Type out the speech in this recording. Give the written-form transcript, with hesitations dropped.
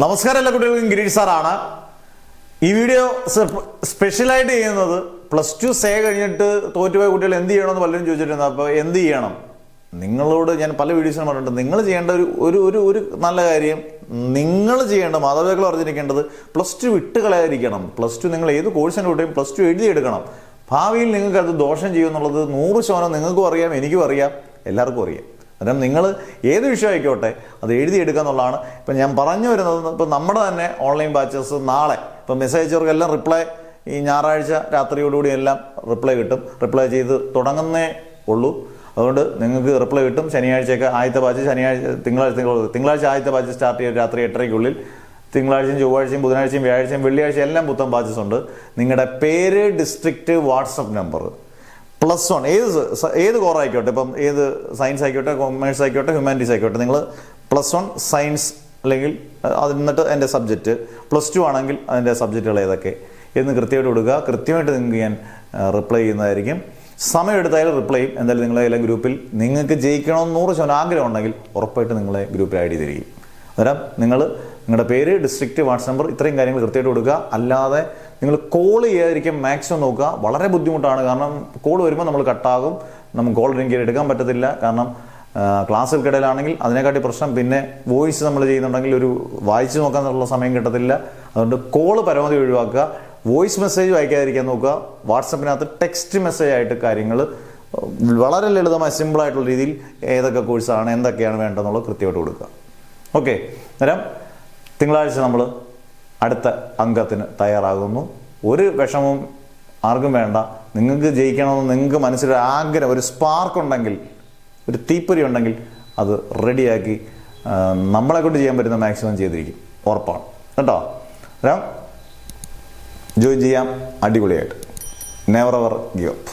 നമസ്കാരം എല്ലാ കുട്ടികൾക്കും ഗിരീഷ് സാറാണ്. ഈ വീഡിയോ സ്പെഷ്യലായിട്ട് ചെയ്യുന്നത് +2 സേ കഴിഞ്ഞിട്ട് തോറ്റുപോയ കുട്ടികൾ എന്ത് ചെയ്യണമെന്ന് പലരും ചോദിച്ചിട്ടുണ്ട്. അപ്പോൾ എന്ത് ചെയ്യണം, നിങ്ങളോട് ഞാൻ പല വീഡിയോസിനും പറഞ്ഞിട്ടുണ്ട്. നിങ്ങൾ ചെയ്യേണ്ട ഒരു നല്ല കാര്യം, നിങ്ങൾ ചെയ്യേണ്ട മാതാപിതാക്കൾ അറിഞ്ഞിരിക്കേണ്ടത് +2 വിട്ട് കളയാതിരിക്കണം. +2 നിങ്ങൾ ഏത് കോഴ്സിന് വിട്ടും +2 എഴുതിയെടുക്കണം. ഭാവിയിൽ നിങ്ങൾക്ക് അത് ദോഷം ചെയ്യുമെന്നുള്ളത് 100% നിങ്ങൾക്കും അറിയാം, എനിക്കും അറിയാം, എല്ലാവർക്കും അറിയാം. അന്നേരം നിങ്ങൾ ഏത് വിഷയം ആയിക്കോട്ടെ അത് എഴുതിയെടുക്കുക എന്നുള്ളതാണ്. ഇപ്പം ഞാൻ പറഞ്ഞു വരുന്നത്, ഇപ്പം നമ്മുടെ തന്നെ ഓൺലൈൻ ബാച്ചസ് നാളെ ഇപ്പം മെസ്സേജ് അയച്ചവർക്കെല്ലാം റിപ്ലൈ ഈ ഞായറാഴ്ച രാത്രിയോടുകൂടി എല്ലാം റിപ്ലൈ കിട്ടും. റിപ്ലൈ ചെയ്ത് തുടങ്ങുന്നേ ഉള്ളൂ. അതുകൊണ്ട് നിങ്ങൾക്ക് റിപ്ലൈ കിട്ടും. ശനിയാഴ്ചയൊക്കെ ആദ്യത്തെ ബാച്ച്, തിങ്കളാഴ്ച ആദ്യത്തെ ബാച്ച് സ്റ്റാർട്ട് ചെയ്ത് രാത്രി 8:30-ക്കുള്ളിൽ. തിങ്കളാഴ്ചയും ചൊവ്വാഴ്ചയും ബുധനാഴ്ചയും വ്യാഴാഴ്ചയും വെള്ളിയാഴ്ചയും എല്ലാം പുത്തൻ ബാച്ചസ് ഉണ്ട്. നിങ്ങളുടെ പേര്, ഡിസ്ട്രിക്റ്റ്, വാട്സപ്പ് നമ്പർ, +1 ഏത് കോർ ആയിക്കോട്ടെ, ഇപ്പം ഏത് സയൻസ് ആയിക്കോട്ടെ, കൊമേഴ്സ് ആയിക്കോട്ടെ, ഹ്യൂമാനിറ്റീസ് ആയിക്കോട്ടെ, നിങ്ങൾ +1 സയൻസ് അല്ലെങ്കിൽ എന്നിട്ട് എൻ്റെ സബ്ജക്റ്റ്, +2 ആണെങ്കിൽ അതിൻ്റെ സബ്ജക്റ്റുകൾ ഏതൊക്കെ എന്ന് കൃത്യമായിട്ട് കൊടുക്കുക. കൃത്യമായിട്ട് നിങ്ങൾക്ക് ഞാൻ റിപ്ലൈ ചെയ്യുന്നതായിരിക്കും. സമയം എടുത്തായാലും റിപ്ലൈ ചെയ്യും. എന്തായാലും നിങ്ങളെല്ലാം ഗ്രൂപ്പിൽ നിങ്ങൾക്ക് ജയിക്കണമെന്ന് 100% ആഗ്രഹം ഉണ്ടെങ്കിൽ ഉറപ്പായിട്ട് നിങ്ങളെ ഗ്രൂപ്പിൽ ആഡ് ചെയ്തിരിക്കും. അന്നേരം നിങ്ങളുടെ പേര്, ഡിസ്ട്രിക്റ്റ്, വാട്സ് നമ്പർ, ഇത്രയും കാര്യങ്ങൾ കൃത്യമായിട്ട് കൊടുക്കുക. അല്ലാതെ നിങ്ങൾ കോൾ ചെയ്യാതിരിക്കാൻ മാക്സിമം നോക്കുക. വളരെ ബുദ്ധിമുട്ടാണ്. കാരണം കോൾ വരുമ്പോൾ നമ്മൾ കട്ടാകും, നമുക്ക് കോൾ എടുക്കാൻ പറ്റത്തില്ല. കാരണം ക്ലാസ്സുകൾക്കിടയിലാണെങ്കിൽ അതിനെക്കാട്ടി പ്രശ്നം. പിന്നെ വോയിസ് നമ്മൾ ചെയ്യുന്നുണ്ടെങ്കിൽ ഒരു വായിച്ച് നോക്കാനുള്ള സമയം കിട്ടത്തില്ല. അതുകൊണ്ട് കോള് പരമാവധി ഒഴിവാക്കുക. വോയിസ് മെസ്സേജ് അയക്കാതിരിക്കാൻ നോക്കുക. വാട്സപ്പിനകത്ത് ടെക്സ്റ്റ് മെസ്സേജ് ആയിട്ട് കാര്യങ്ങൾ വളരെ ലളിതമായ സിമ്പിളായിട്ടുള്ള രീതിയിൽ ഏതൊക്കെ കോഴ്സാണ്, എന്തൊക്കെയാണ് വേണ്ടതെന്നുള്ളത് കൃത്യമായിട്ട് കൊടുക്കുക. ഓക്കെ, അന്നേരം തിങ്കളാഴ്ച നമ്മൾ അടുത്ത അംഗത്തിന് തയ്യാറാകുന്നു. ഒരു വിഷമവും ആർക്കും വേണ്ട. നിങ്ങൾക്ക് ജയിക്കണമെന്ന് നിങ്ങൾക്ക് മനസ്സിലൊരു ആഗ്രഹം, ഒരു സ്പാർക്ക് ഉണ്ടെങ്കിൽ, ഒരു തീപ്പൊരി ഉണ്ടെങ്കിൽ അത് റെഡിയാക്കി നമ്മളെ കൊണ്ട് ചെയ്യാൻ പറ്റുന്ന മാക്സിമം ചെയ്തിരിക്കും, ഉറപ്പാണ് കേട്ടോ. ജോയിൻ ചെയ്യാം, അടിപൊളിയായിട്ട്. Never ever give up.